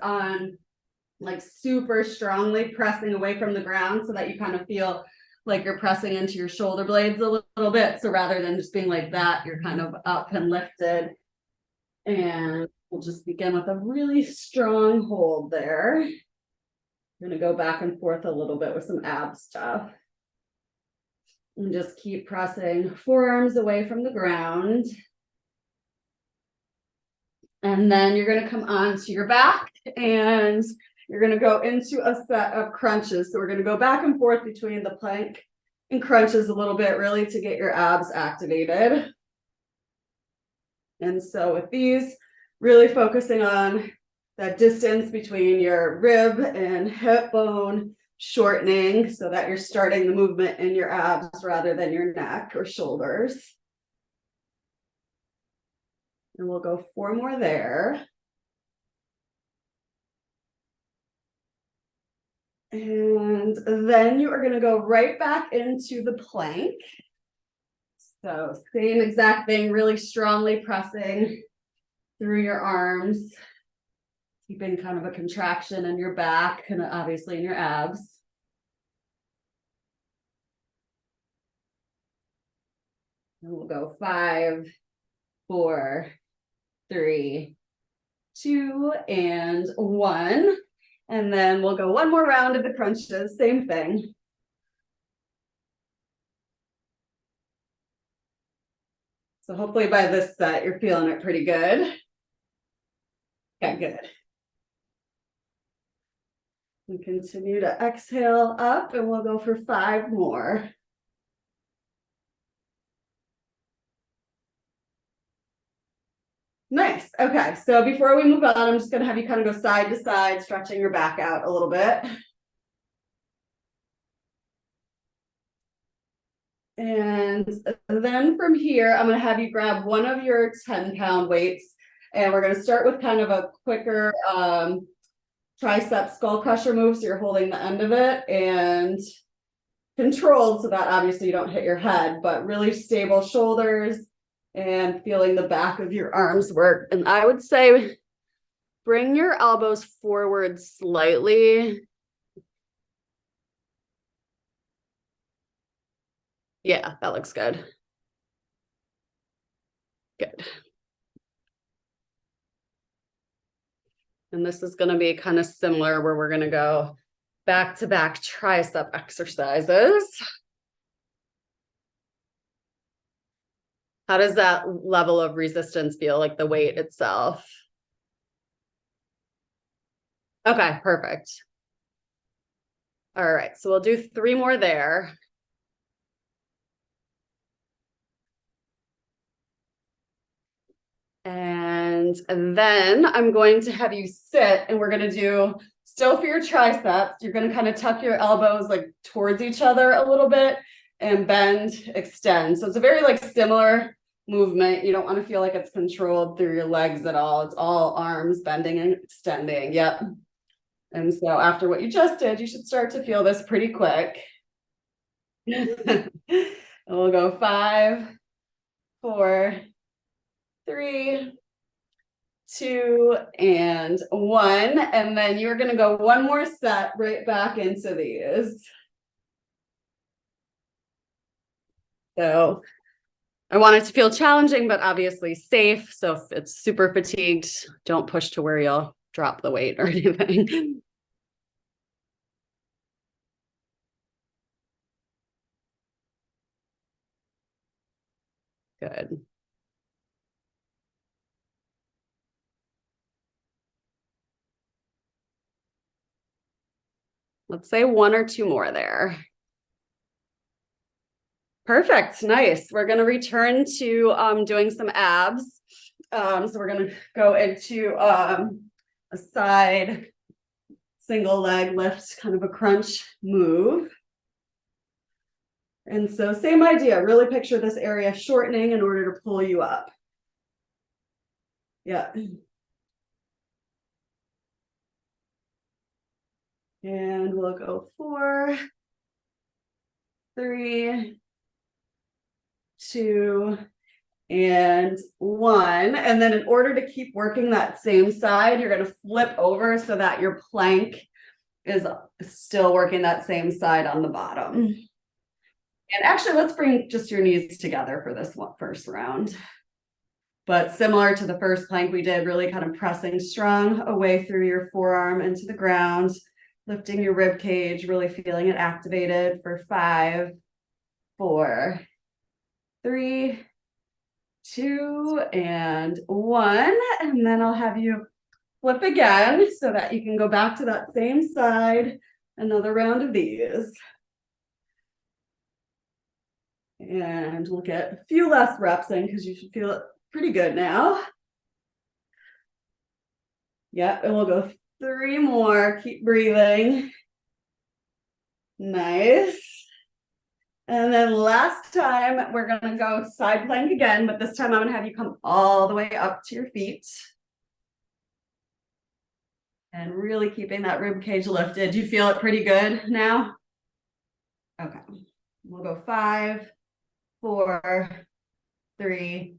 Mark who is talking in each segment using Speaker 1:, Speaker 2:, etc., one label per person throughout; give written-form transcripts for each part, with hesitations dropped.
Speaker 1: on like super strongly pressing away from the ground so that you kind of feel like you're pressing into your shoulder blades a little bit. So rather than just being like that, you're kind of up and lifted. And we'll just begin with a really strong hold there. I'm gonna go back and forth a little bit with some ab stuff. And just keep pressing forearms away from the ground. And then you're gonna come onto your back and you're gonna go into a set of crunches. So we're gonna go back and forth between the plank and crunches a little bit, really to get your abs activated. And so with these, really focusing on that distance between your rib and hip bone shortening so that you're starting the movement in your abs rather than your neck or shoulders. And we'll go 4 more there. And then you are going to go right back into the plank. So same exact thing, really strongly pressing through your arms, keeping kind of a contraction in your back and obviously in your abs. And we'll go 5, 4, 3, 2, and 1. And then we'll go 1 more round of the crunches, same thing. So hopefully by this set, you're feeling it pretty good. Okay, good. And continue to exhale up, and we'll go for 5 more. Nice. Okay, so before we move on, I'm just going to have you kind of go side to side, stretching your back out a little bit. And then from here, I'm going to have you grab one of your 10-pound weights, and we're going to start with kind of a quicker tricep skull crusher move. So you're holding the end of it and controlled so that obviously you don't hit your head, but really stable shoulders and feeling the back of your arms work. And I would say bring your elbows forward slightly. Yeah, that looks good. Good. And this is going to be kind of similar where we're going to go back to back tricep exercises. How does that level of resistance feel, like the weight itself? Okay, perfect. All right, so we'll do 3 more there. And then I'm going to have you sit, and we're going to do, still for your triceps, you're going to kind of tuck your elbows like towards each other a little bit and bend, extend. So it's a very like similar movement. You don't want to feel like it's controlled through your legs at all. It's all arms bending and extending. Yep. And so after what you just did, you should start to feel this pretty quick. And we'll go 5, 4, 3, 2, and 1. And then you're going to go 1 more set right back into these. So I want it to feel challenging, but obviously safe. So if it's super fatigued, don't push to where you'll drop the weight or anything. Good. Let's say 1 or 2 more there. Perfect. Nice. We're going to return to doing some abs. So we're going to go into a side single leg lift, kind of a crunch move. And so same idea, really picture this area shortening in order to pull you up. Yeah. And we'll go 4, 3, 2, and 1. And then in order to keep working that same side, you're going to flip over so that your plank is still working that same side on the bottom. And actually, let's bring just your knees together for this one first round. But similar to the first plank we did, really kind of pressing strong away through your forearm into the ground, lifting your rib cage, really feeling it activated for 5, 4, 3, 2, and 1. And then I'll have you flip again so that you can go back to that same side. Another round of these. And we'll get a few less reps in because you should feel it pretty good now. Yep, and we'll go 3 more. Keep breathing. Nice. And then last time, we're gonna go side plank again, but this time I'm gonna have you come all the way up to your feet. And really keeping that rib cage lifted. Do you feel it pretty good now? Okay, we'll go 5, 4, 3,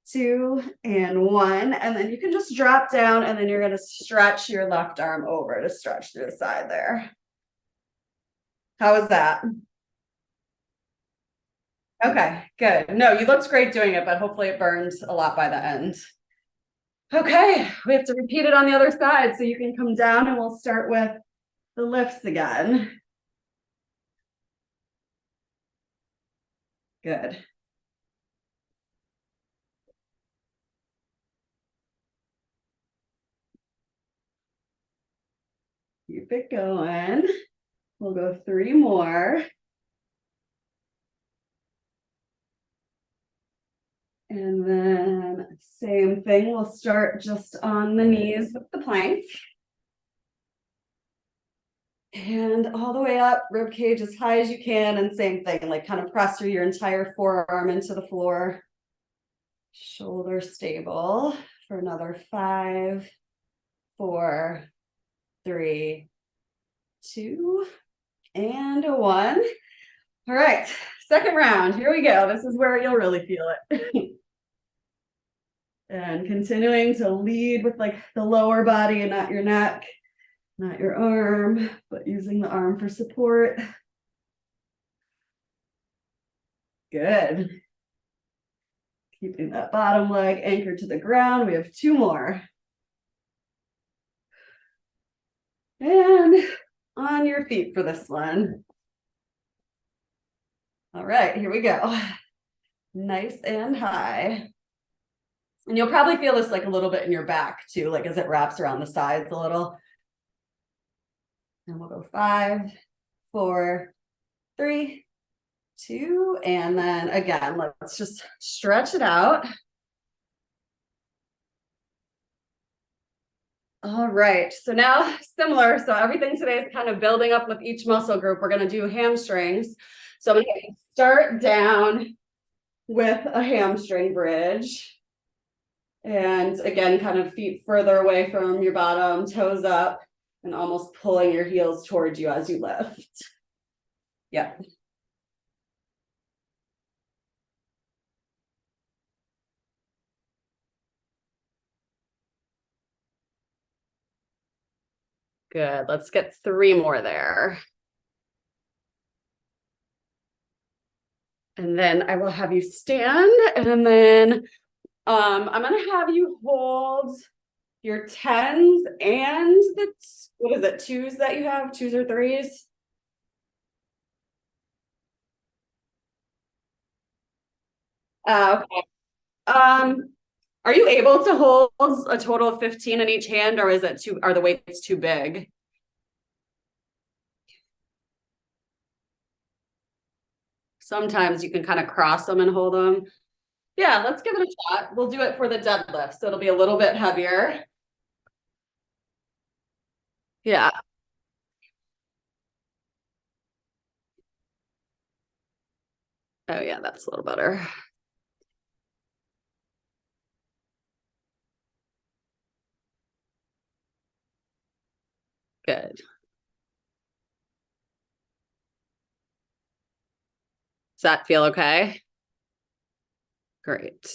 Speaker 1: 2, and 1. And then you can just drop down and then you're gonna stretch your left arm over to stretch through the side there. How was that? Okay, good. No, you looked great doing it, but hopefully it burned a lot by the end. Okay, we have to repeat it on the other side. So you can come down and we'll start with the lifts again. Good. Keep it going. We'll go 3 more. And then same thing, we'll start just on the knees with the plank. And all the way up, rib cage as high as you can, and same thing, like kind of press through your entire forearm into the floor. Shoulder stable for another 5, 4, 3, 2, and 1. All right, second round, here we go. This is where you'll really feel it. And continuing to lead with like the lower body and not your neck, not your arm, but using the arm for support. Good. Keeping that bottom leg anchored to the ground. We have 2 more. And on your feet for this one. All right, here we go. Nice and high. And you'll probably feel this like a little bit in your back too, like as it wraps around the sides a little. And we'll go 5, 4, 3, 2, and then again, let's just stretch it out. All right, so now similar. So everything today is kind of building up with each muscle group. We're going to do hamstrings. So I'm going to start down with a hamstring bridge. And again, kind of feet further away from your bottom, toes up, and almost pulling your heels towards you as you lift. Yep. Good. Let's get 3 more there. And then I will have you stand, and then I'm gonna have you hold your 10s and the, what is it, 2s that you have, 2s or 3s? Okay. Are you able to hold a total of 15 in each hand, or is it too, are the weights too big? Sometimes you can kind of cross them and hold them. Yeah, let's give it a shot. We'll do it for the deadlift, so it'll be a little bit heavier. Yeah. Oh yeah, that's a little better. Good. Does that feel okay? Great.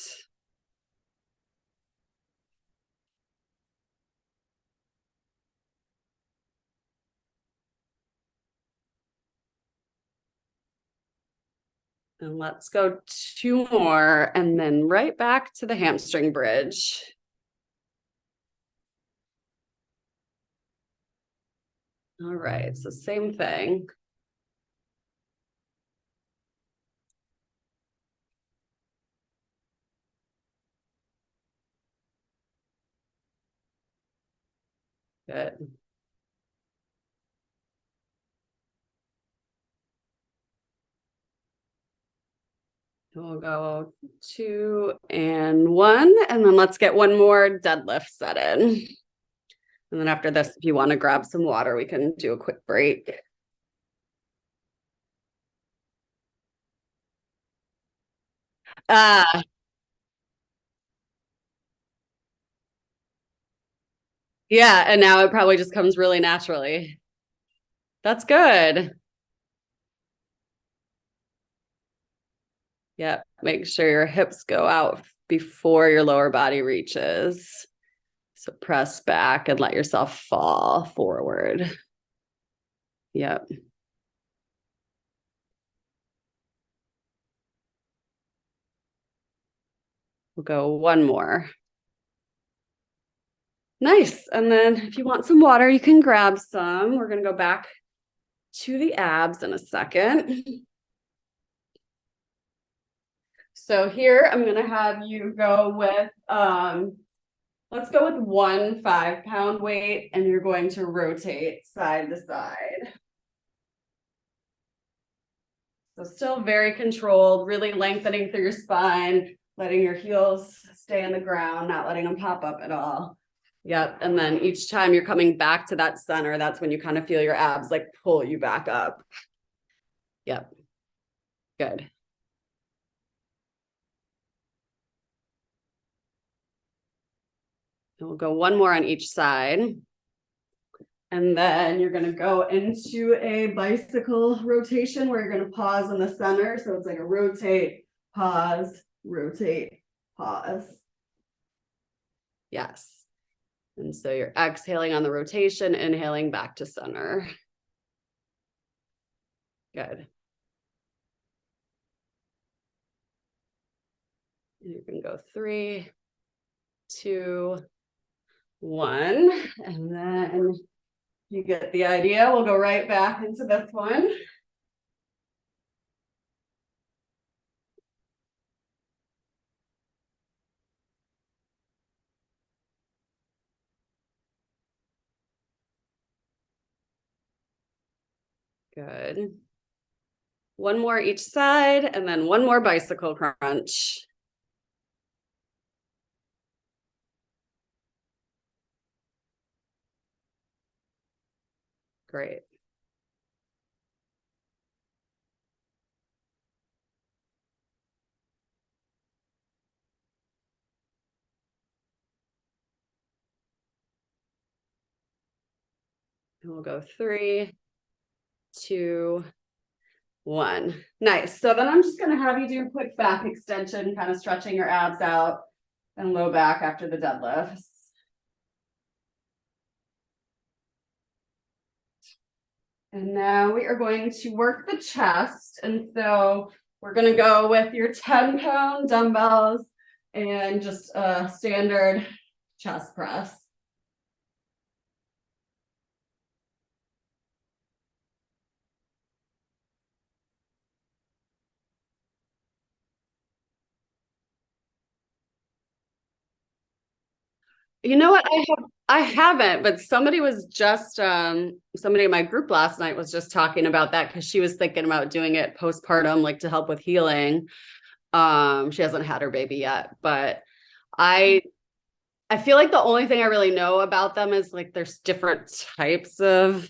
Speaker 1: And let's go 2 more and then right back to the hamstring bridge. All right, so same thing. Good. We'll go 2 and 1, and then let's get one more deadlift set in. And then after this, if you want to grab some water, we can do a quick break. Uh, yeah, and now it probably just comes really naturally. That's good. Yeah, make sure your hips go out before your lower body reaches. So press back and let yourself fall forward. Yep. We'll go one more. Nice. And then if you want some water, you can grab some. We're going to go back to the abs in a second. So here I'm going to have you go with, let's go with 1 5-pound weight, and you're going to rotate side to side. So still very controlled, really lengthening through your spine, letting your heels stay on the ground, not letting them pop up at all. Yep. And then each time you're coming back to that center, that's when you kind of feel your abs like pull you back up. Yep. Good. And we'll go one more on each side. And then you're going to go into a bicycle rotation where you're going to pause in the center. So it's like a rotate, pause, rotate, pause. Yes. And so you're exhaling on the rotation, inhaling back to center. Good. And you can go 3, 2, 1. And then you get the idea. We'll go right back into this one. Good. One more each side, and then one more bicycle crunch. Great. And we'll go 3, 2, 1. Nice. So then I'm just going to have you do a quick back extension, kind of stretching your abs out and low back after the deadlifts. And now we are going to work the chest. And so we're going to go with your 10-pound dumbbells and just a standard chest press. You know what? I haven't, but somebody was just somebody in my group last night was just talking about that because she was thinking about doing it postpartum, like to help with healing. She hasn't had her baby yet, but I feel like the only thing I really know about them is like there's different types of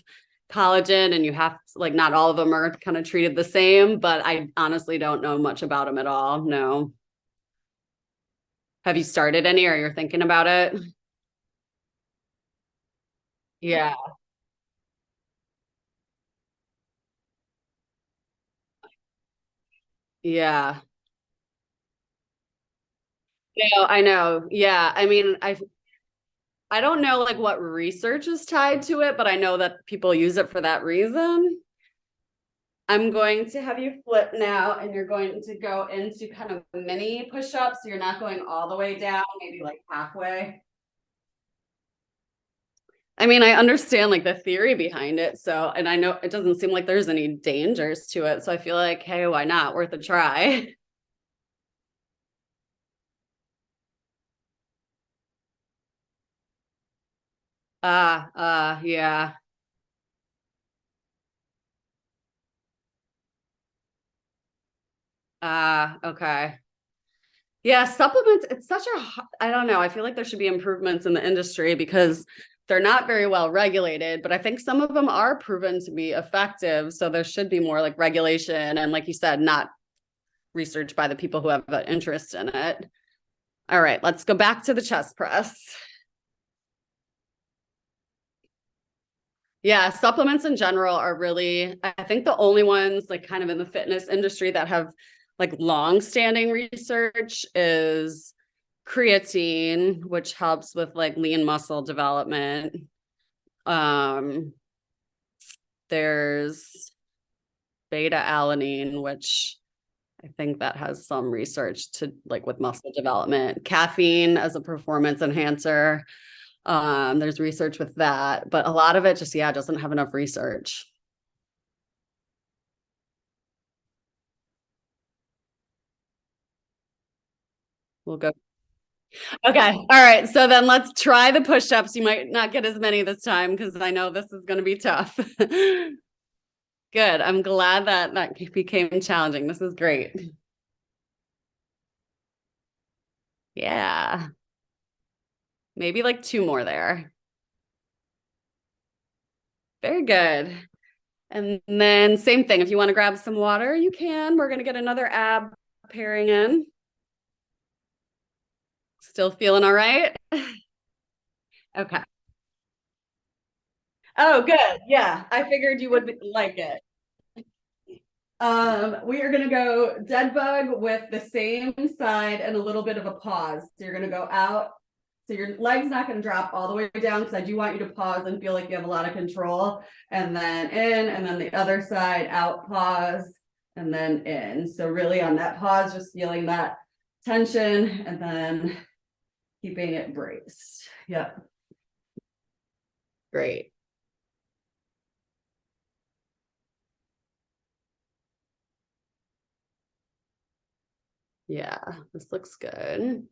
Speaker 1: collagen and you have to, like not all of them are kind of treated the same, but I honestly don't know much about them at all. No. Have you started any or you're thinking about it? Yeah. Yeah. know, I know. Yeah. I mean, I don't know like what research is tied to it, but I know that people use it for that reason. I'm going to have you flip now, and you're going to go into kind of mini push-ups. So you're not going all the way down, maybe like halfway. I mean, I understand like the theory behind it. So, and I know it doesn't seem like there's any dangers to it. So I feel like, hey, why not? Worth a try. Yeah. Okay. Yeah, supplements, it's such a, I don't know. I feel like there should be improvements in the industry because they're not very well regulated, but I think some of them are proven to be effective. So there should be more like regulation and, like you said, not research by the people who have an interest in it. All right, let's go back to the chest press. Yeah, supplements in general are really, I think the only ones like kind of in the fitness industry that have like long-standing research is creatine, which helps with like lean muscle development. Um, there's beta alanine, which I think that has some research to like with muscle development. Caffeine as a performance enhancer. There's research with that, but a lot of it just, yeah, doesn't have enough research. We'll go. Okay. All right. So then let's try the push-ups. You might not get as many this time because I know this is going to be tough. Good. I'm glad that that became challenging. This is great. Yeah. Maybe like two more there. Very good. And then same thing. If you want to grab some water, you can. We're going to get another ab pairing in. Still feeling all right? Okay. Oh, good. Yeah. I figured you would like it. We are gonna go dead bug with the same side and a little bit of a pause. So you're gonna go out. So your leg's not gonna drop all the way down because I do want you to pause and feel like you have a lot of control. And then in, and then the other side out, pause, and then in. So really on that pause, just feeling that tension and then keeping it braced. Yep. Great. Yeah, this looks good.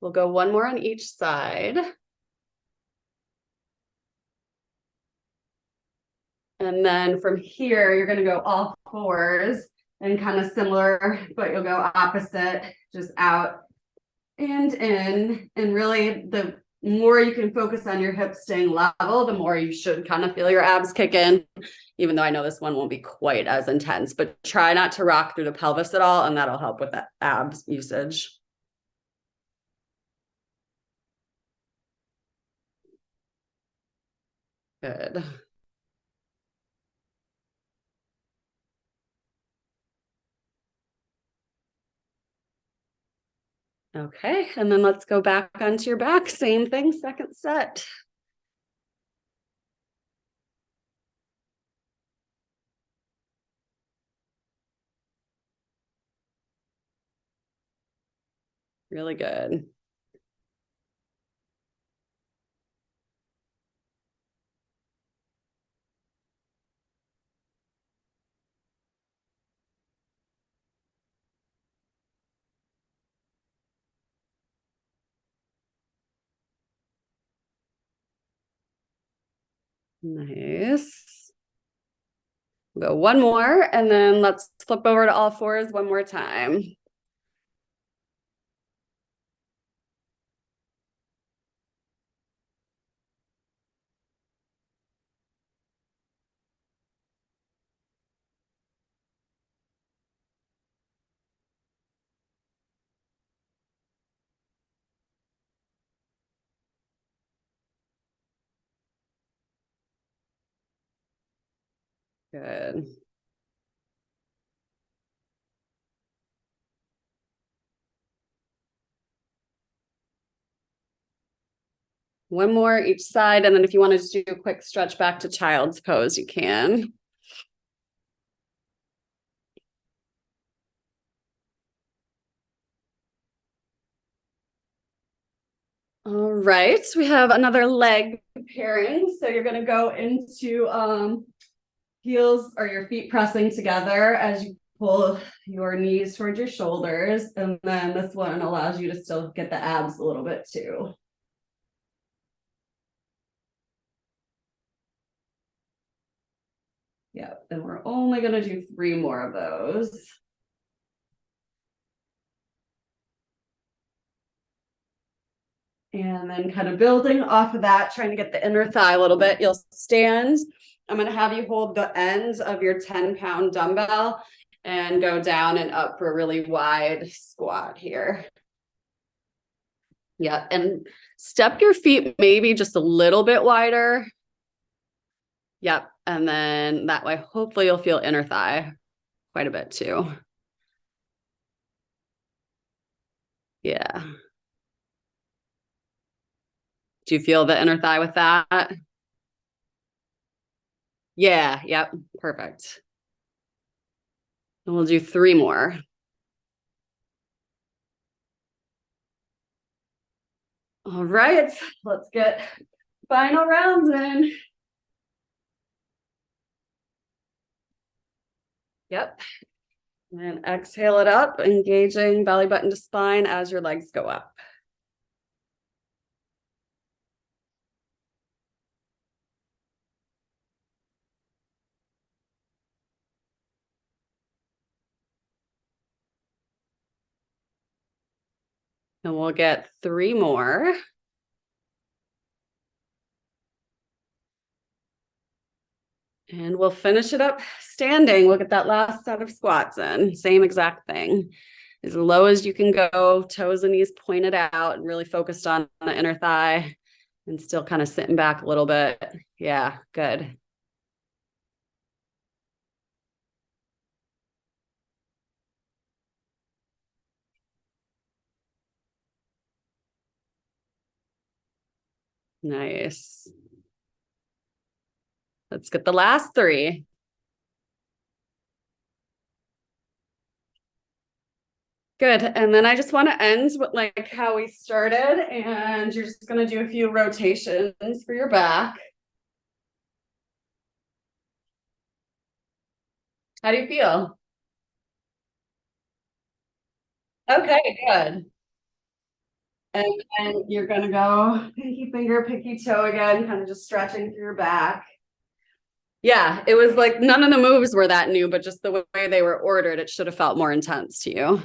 Speaker 1: We'll go one more on each side. And then from here, you're gonna go all fours and kind of similar, but you'll go opposite, just out and in. And really, the more you can focus on your hips staying level, the more you should kind of feel your abs kick in, even though I know this one won't be quite as intense, but try not to rock through the pelvis at all, and that'll help with that abs usage. Good. Okay, and then let's go back onto your back. Same thing, second set. Really good. Nice. Go one more, and then let's flip over to all fours one more time. Good. One more each side. And then if you want to just do a quick stretch back to child's pose, you can. All right, we have another leg pairing. So you're gonna go into heels or your feet pressing together as you pull your knees towards your shoulders. And then this one allows you to still get the abs a little bit too. Yeah, and we're only gonna do 3 more of those. And then kind of building off of that, trying to get the inner thigh a little bit. You'll stand. I'm going to have you hold the ends of your 10-pound dumbbell and go down and up for a really wide squat here. Yeah, and step your feet maybe just a little bit wider. Yep, and then that way, hopefully you'll feel inner thigh quite a bit too. Yeah. Do you feel the inner thigh with that? Yeah, yep, perfect. And we'll do 3 more. All right, let's get final rounds in. Yep. And exhale it up, engaging belly button to spine as your legs go up. And we'll get 3 more. And we'll finish it up standing. We'll get that last set of squats in. Same exact thing. As low as you can go, toes and knees pointed out and really focused on the inner thigh and still kind of sitting back a little bit. Yeah, good. Nice. Let's get the last 3. Good. And then I just want to end with like how we started, and you're just going to do a few rotations for your back. How do you feel? Okay, good. And then you're going to go pinky finger, pinky toe again, kind of just stretching through your back. Yeah, it was like none of the moves were that new, but just the way they were ordered, it should have felt more intense to you.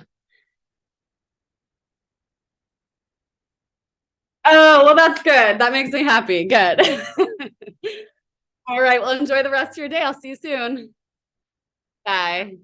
Speaker 1: Oh, well, that's good. That makes me happy. Good. All right. Well, enjoy the rest of your day. I'll see you soon. Bye.